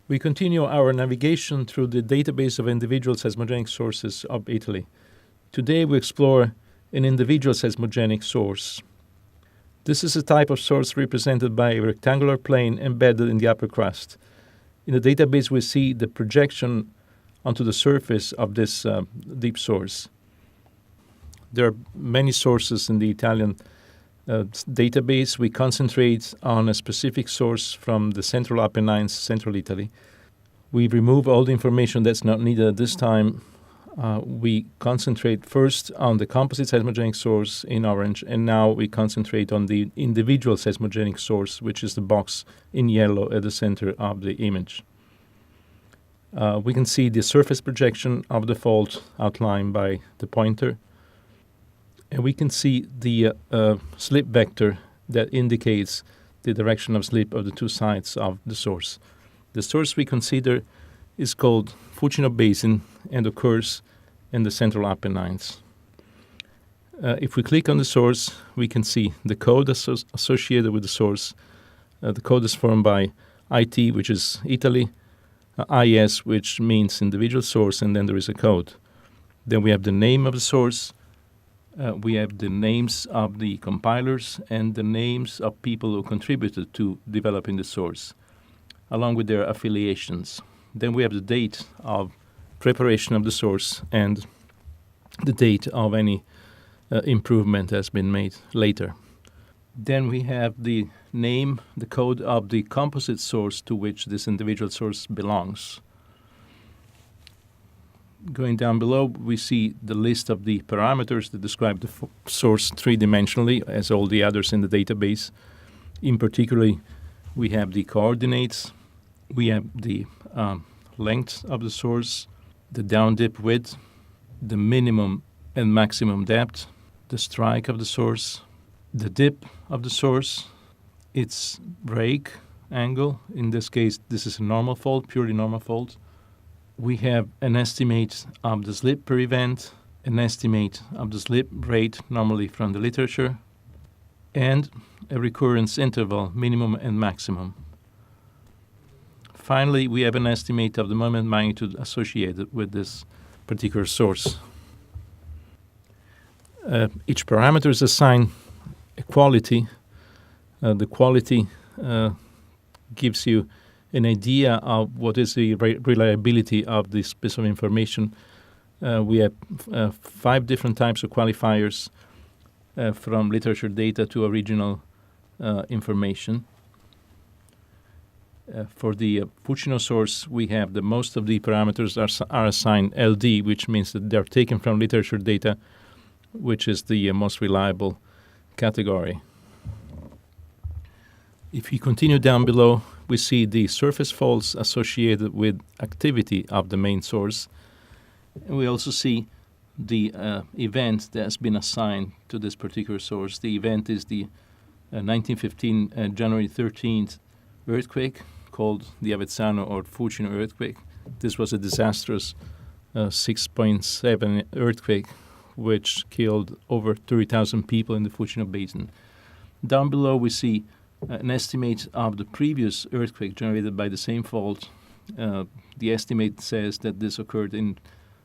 We continue our navigation through the database of individual seismogenic sources of Italy. Today we explore an individual seismogenic source. This is a type of source represented by a rectangular plane embedded in the upper crust. In the database we see the projection onto the surface of this deep source. There are many sources in the Italian database. We concentrate on a specific source from the Central Apennines, Central Italy. We remove all the information that's not needed at this time. We concentrate first on the composite seismogenic source in orange, and now we concentrate on the individual seismogenic source, which is the box in yellow at the center of the image. We can see the surface projection of the fault outlined by the pointer. And we can see the slip vector that indicates the direction of slip of the two sides of the source. The source we consider is called Fucino Basin and occurs in the Central Apennines. If we click on the source, we can see the code associated with the source. The code is formed by IT, which is Italy, IS, which means individual source, and then there is a code. Then we have the name of the source. We have the names of the compilers and the names of people who contributed to developing the source, along with their affiliations. Then we have the date of preparation of the source and the date of any improvement that has been made later. Then we have the name, the code of the composite source to which this individual source belongs. Going down below, we see the list of the parameters that describe the source three-dimensionally, as all the others in the database. In particular, we have the coordinates, we have the length of the source, the down-dip width, the minimum and maximum depth, the strike of the source, the dip of the source, its break angle. In this case, this is a normal fault, purely normal fault. We have an estimate of the slip per event, an estimate of the slip rate, normally from the literature, and a recurrence interval, minimum and maximum. Finally, we have an estimate of the moment magnitude associated with this particular source. Each parameter is assigned a quality. The quality gives you an idea of what is the reliability of this piece of information. We have 5 different types of qualifiers, from literature data to original information. For the Fucino source, we have the most of the parameters are assigned LD, which means that they're taken from literature data, which is the most reliable category. If we continue down below, we see the surface faults associated with activity of the main source. And we also see the event that has been assigned to this particular source. The event is the 1915 January 13th earthquake called the Avezzano or Fucino earthquake. This was a disastrous 6.7 earthquake which killed over 30,000 people in the Fucino Basin. Down below we see an estimate of the previous earthquake generated by the same fault. The estimate says that this occurred in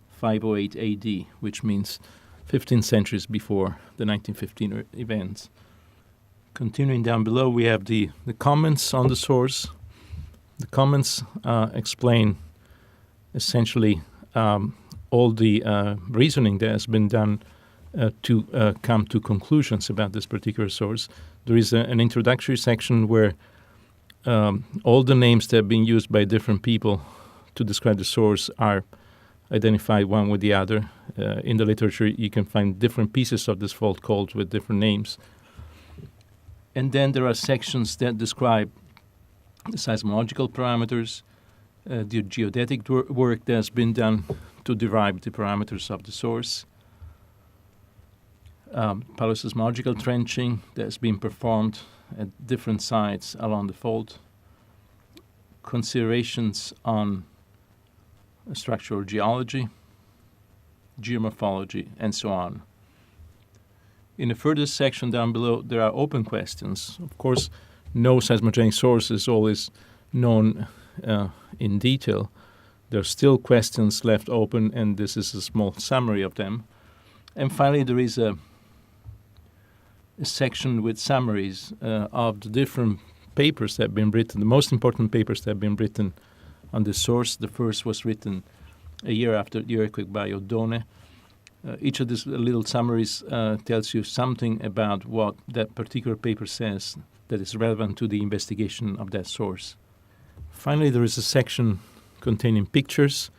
508 AD, which means 15 centuries before the 1915 events. Continuing down below, we have the comments on the source. The comments explain essentially all the reasoning that has been done to come to conclusions about this particular source. There is an introductory section where all the names that have been used by different people to describe the source are identified one with the other. In the literature, you can find different pieces of this fault called with different names. And then there are sections that describe the seismological parameters, the geodetic work that has been done to derive the parameters of the source, paleoseismological trenching that has been performed at different sites along the fault, considerations on structural geology, geomorphology, and so on. In the further section down below, there are open questions. Of course, no seismogenic source is always known in detail. There are still questions left open, and this is a small summary of them. And finally, there is a section with summaries of the different papers that have been written, the most important papers that have been written on the source. The first was written a year after the earthquake by Oddone. Each of these little summaries tells you something about what that particular paper says that is relevant to the investigation of that source. Finally, there is a section containing pictures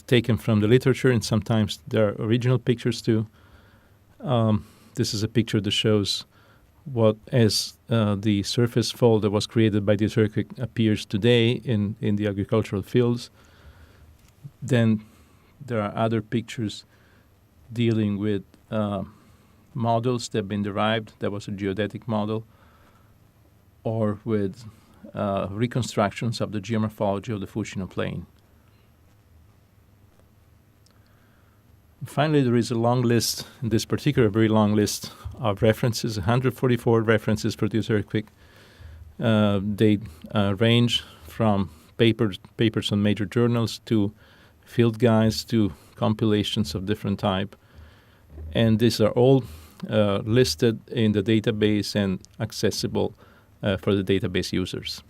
taken from the literature, and sometimes there are original pictures too. This is a picture that shows what, as the surface fall that was created by this earthquake appears today in the agricultural fields. Then there are other pictures dealing with models that have been derived. That was a geodetic model, or with reconstructions of the geomorphology of the Fucino Plain. Finally, there is a long list, in this particular very long list of references, 144 references for this earthquake. They range from papers on major journals to field guides to compilations of different type. And these are all listed in the database and accessible for the database users.